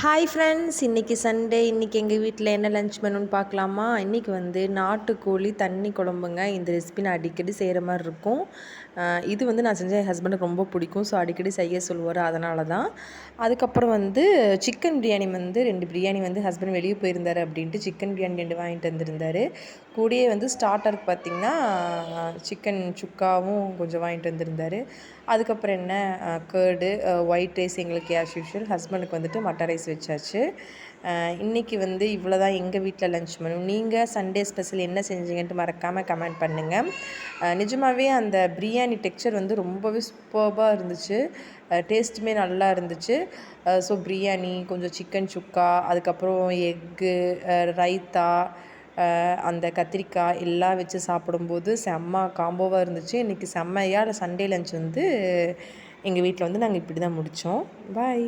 Hi friends, இன்றைக்கி Sunday. இன்றைக்கி எங்கள் வீட்டில் என்ன லன்ச் மெனுன்னு பார்க்கலாமா? இன்றைக்கி வந்து நாட்டுக்கோழி தண்ணி குழம்புங்க. இந்த ரெசிபி நான் அடிக்கடி செய்கிற மாதிரி இருக்கும். இது வந்து நான் செஞ்ச என் ஹஸ்பண்டுக்கு ரொம்ப பிடிக்கும். ஸோ அடிக்கடி செய்ய சொல்லுவார், அதனால தான். அதுக்கப்புறம் வந்து சிக்கன் பிரியாணி வந்து 2 பிரியாணி வந்து ஹஸ்பண்ட் வெளியே போயிருந்தார் அப்படின்ட்டு சிக்கன் பிரியாணி 2 வாங்கிட்டு வந்திருந்தார். கூடயே வந்து ஸ்டார்டருக்கு பார்த்திங்கன்னா சிக்கன் சுக்காவும் கொஞ்சம் வாங்கிட்டு வந்திருந்தார். அதுக்கப்புறம் என்ன, கேர்டு, ஒயிட் ரைஸ் எங்களுக்கு ஆஸ் யூஷுவல். ஹஸ்பண்டுக்கு வந்துட்டு மட்டன் ரைஸ் வச்சாச்சு. இன்றைக்கி வந்து இவ்வளோ தான் எங்கள் வீட்டில் லன்ச் மெனு. நீங்கள் சண்டே ஸ்பெஷல் என்ன செஞ்சீங்கன்ட்டு மறக்காமல் கமெண்ட் பண்ணுங்கள். நிஜமாகவே அந்த பிரியாணி டெக்ஸ்சர் வந்து ரொம்பவே சூப்பர்பாக இருந்துச்சு. டேஸ்ட்டுமே நல்லா இருந்துச்சு. ஸோ பிரியாணி, கொஞ்சம் சிக்கன் சுக்கா, அதுக்கப்புறம் எக்கு, ரைத்தா, அந்த கத்திரிக்காய் எல்லாம் வச்சு சாப்பிடும்போது செம்ம காம்போவாக இருந்துச்சு. இன்றைக்கி செம்மையாக சண்டே லன்ச் வந்து எங்கள் வீட்டில் வந்து நாங்கள் இப்படி தான் முடித்தோம். பாய்.